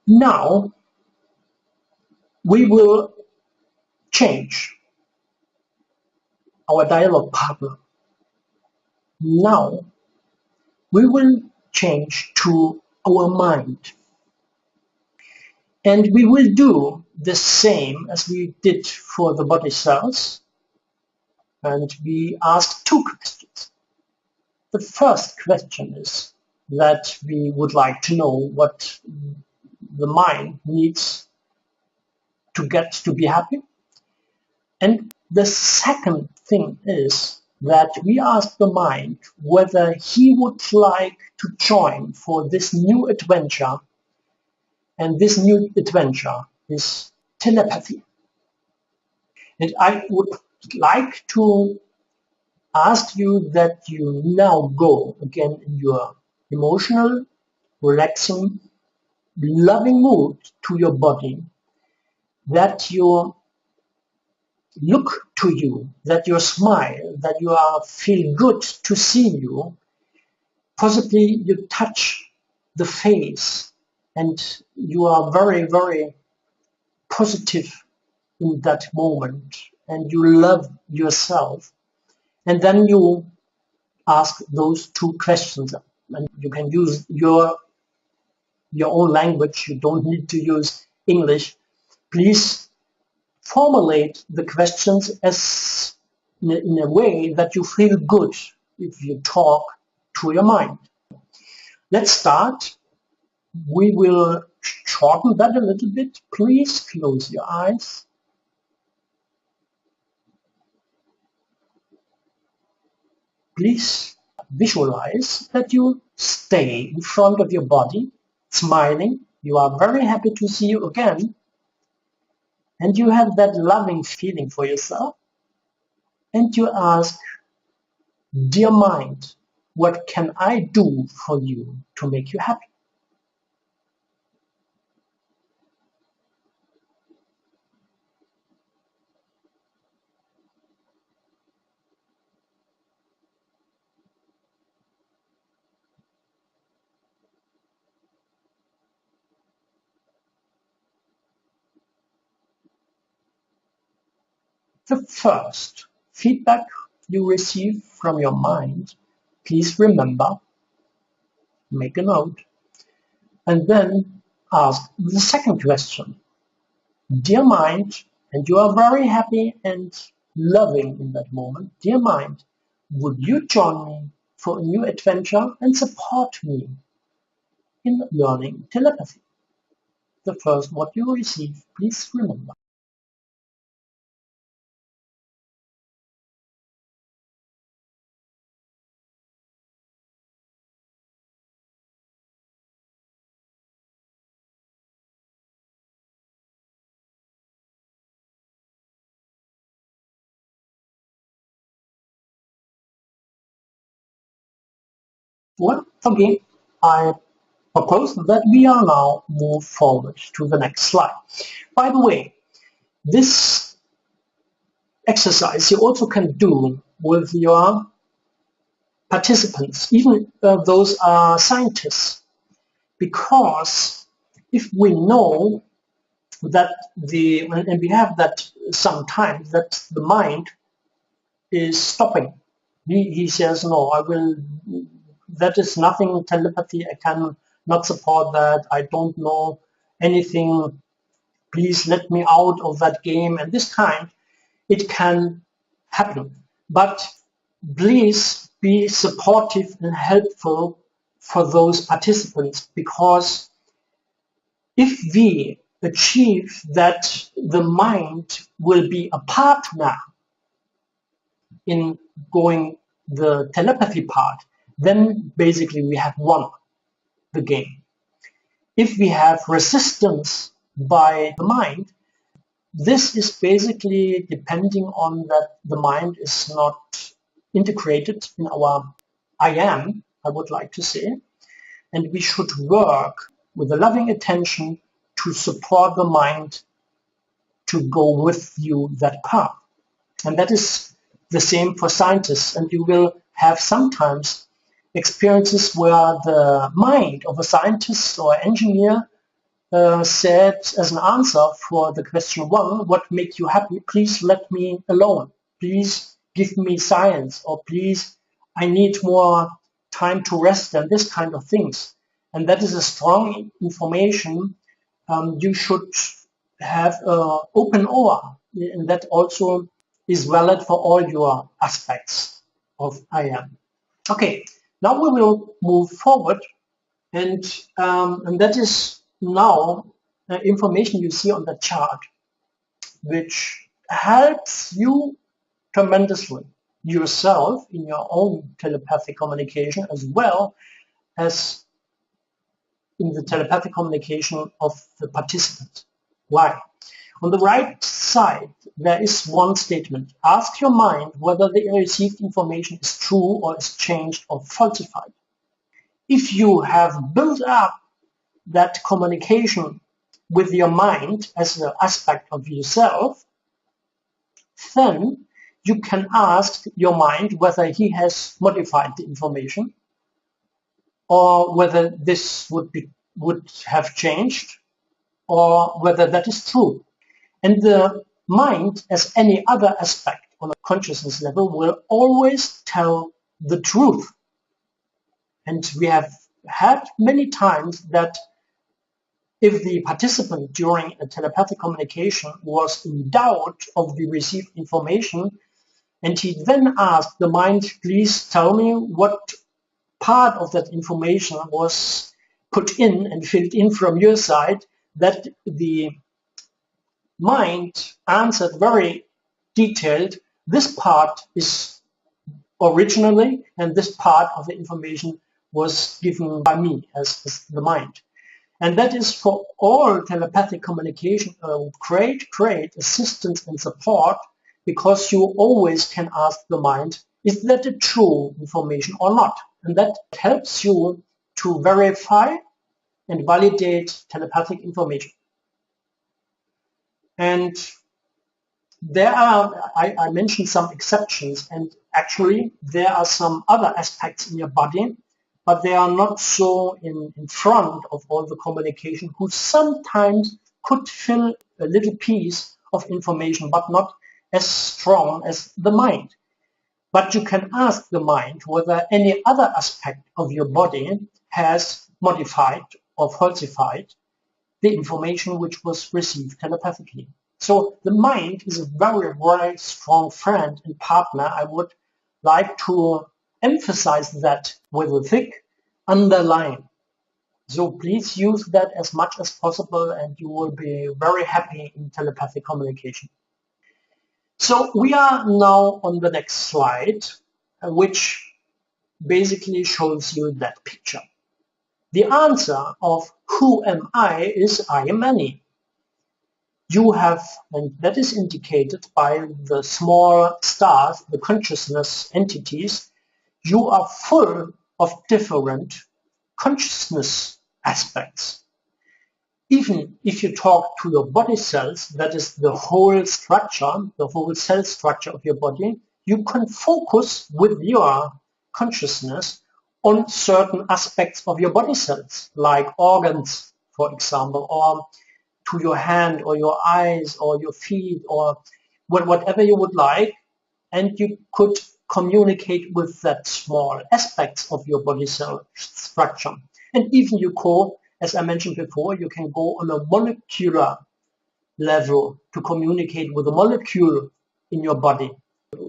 Now we will change our dialogue partner. Now we will change to our mind. And we will do the same as we did for the body cells. And we ask two questions. The first question is that we would like to know what the mind needs to get to be happy. And the second thing is that we ask the mind whether he would like to join for this new adventure. And this new adventure is telepathy. And I would like to ask you that you now go again in your emotional, relaxing, loving mood to your body, that you look to you, that you smile, that you feel good to see you. Possibly you touch the face and you are very, very positive in that moment and you love yourself. And then you ask those two questions, and you can use your own language. You don't need to use English. Please formulate the questions as in a way that you feel good if you talk to your mind. Let's start. We will shorten that a little bit. Please close your eyes. Please visualize that you stay in front of your body, smiling. You are very happy to see you again. And you have that loving feeling for yourself. And you ask, dear mind, what can I do for you to make you happy? The first feedback you receive from your mind, please remember, make a note, and then ask the second question. Dear mind, and you are very happy and loving in that moment, dear mind, would you join me for a new adventure and support me in learning telepathy? The first what you receive, please remember. Well, again, I propose that we are now move forward to the next slide. By the way, this exercise you also can do with your participants, even those are scientists, because if we know that and we have that sometimes that the mind is stopping. He says, no, that is nothing telepathy, I can not support that, I don't know anything, please let me out of that game, and this kind, it can happen. But please be supportive and helpful for those participants, because if we achieve that the mind will be a partner in going the telepathy part, then basically we have won the game. If we have resistance by the mind, this is basically depending on that the mind is not integrated in our I am, I would like to say, and we should work with a loving attention to support the mind to go with you that path. And that is the same for scientists, and you will have sometimes experiences where the mind of a scientist or engineer said as an answer for the question 1, what makes you happy? Please let me alone. Please give me silence, or please, I need more time to rest, and this kind of things. And that is a strong information. You should have open over, and that also is valid for all your aspects of I am. Okay, now we will move forward, and that is now information you see on the chart, which helps you tremendously yourself in your own telepathic communication, as well as in the telepathic communication of the participant. Why? On the right side, there is one statement. Ask your mind whether the received information is true or is changed or falsified. If you have built up that communication with your mind as an aspect of yourself, then you can ask your mind whether he has modified the information, or whether this would have changed, or whether that is true. And the mind, as any other aspect on a consciousness level, will always tell the truth. And we have had many times that if the participant during a telepathic communication was in doubt of the received information, and he then asked the mind, please tell me what part of that information was put in and filled in from your side, that the mind answered very detailed, this part is originally, and this part of the information was given by me as the mind. And that is for all telepathic communication a great, great assistance and support, because you always can ask the mind, is that a true information or not? And that helps you to verify and validate telepathic information. And there are, I mentioned some exceptions, and actually there are some other aspects in your body, but they are not so in front of all the communication, who sometimes could fill a little piece of information, but not as strong as the mind. But you can ask the mind whether any other aspect of your body has modified or falsified the information which was received telepathically. So the mind is a very, very strong friend and partner. I would like to emphasize that with a thick underline. So please use that as much as possible, and you will be very happy in telepathic communication. So we are now on the next slide, which basically shows you that picture. The answer of who am I is I am any. You have, and that is indicated by the small stars, the consciousness entities, you are full of different consciousness aspects. Even if you talk to your body cells, that is the whole structure, the whole cell structure of your body, you can focus with your consciousness on certain aspects of your body cells, like organs, for example, or to your hand or your eyes or your feet or whatever you would like, and you could communicate with that small aspects of your body cell structure. And even you go, as I mentioned before, you can go on a molecular level to communicate with a molecule in your body,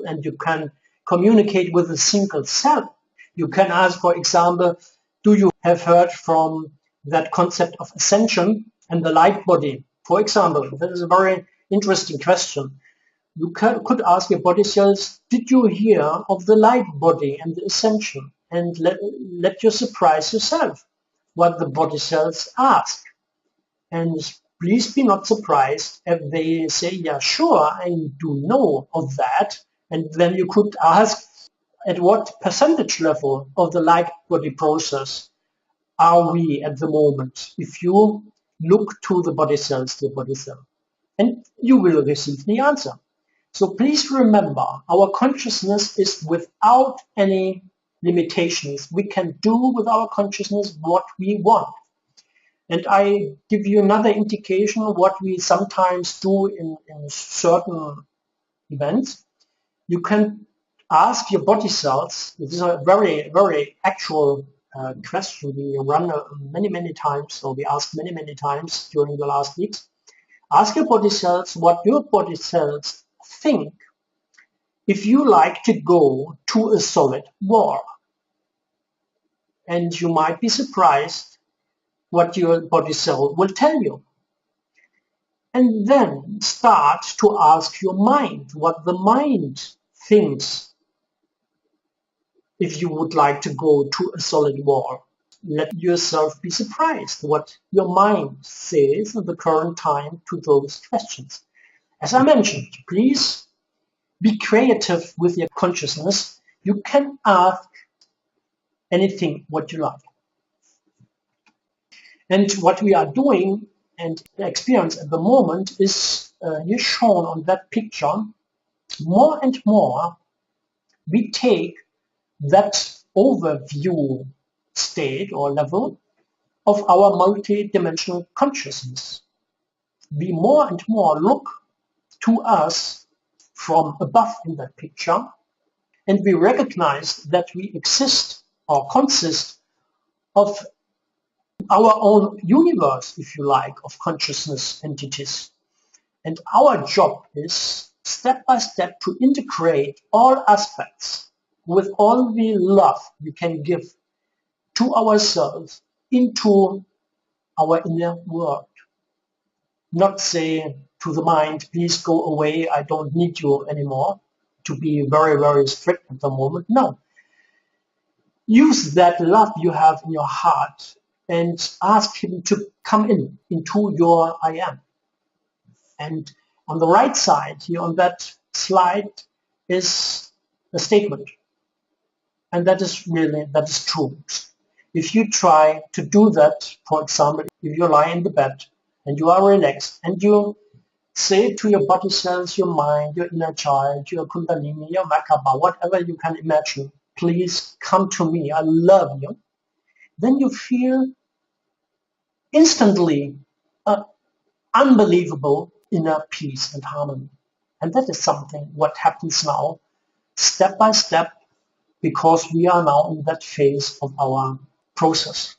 and you can communicate with a single cell. You can ask, for example, do you have heard from that concept of ascension and the light body? For example, that is a very interesting question. You could ask your body cells, did you hear of the light body and the ascension? And let you surprise yourself what the body cells ask. And please be not surprised if they say, yeah, sure, I do know of that. And then you could ask, at what percentage level of the light body process are we at the moment? If you look to the body cells, the body cell, and you will receive the answer. So please remember, our consciousness is without any limitations. We can do with our consciousness what we want. And I give you another indication of what we sometimes do in certain events. You can ask your body cells. This is a very, very actual question we run many times, so we ask many times during the last weeks. Ask your body cells what your body cells think if you like to go to a solid war. And you might be surprised what your body cell will tell you. And then start to ask your mind what the mind thinks if you would like to go to a solid war. Let yourself be surprised what your mind says at the current time to those questions. As I mentioned, please be creative with your consciousness. You can ask anything what you like. And what we are doing and experience at the moment is here shown on that picture. More and more we take that overview state or level of our multidimensional consciousness. We more and more look to us from above in that picture, and we recognize that we exist or consist of our own universe, if you like, of consciousness entities. And our job is step by step to integrate all aspects with all the love we can give to ourselves into our inner world. Not say to the mind, please go away, I don't need you anymore, to be very, very strict at the moment. No. Use that love you have in your heart and ask him to come into your I am. And on the right side here on that slide is a statement. And that is true. If you try to do that, for example, if you lie in the bed and you are relaxed and you say to your body cells, your mind, your inner child, your kundalini, your Merkaba, whatever you can imagine, please come to me, I love you, then you feel instantly unbelievable inner peace and harmony. And that is something what happens now, step by step, because we are now in that phase of our process.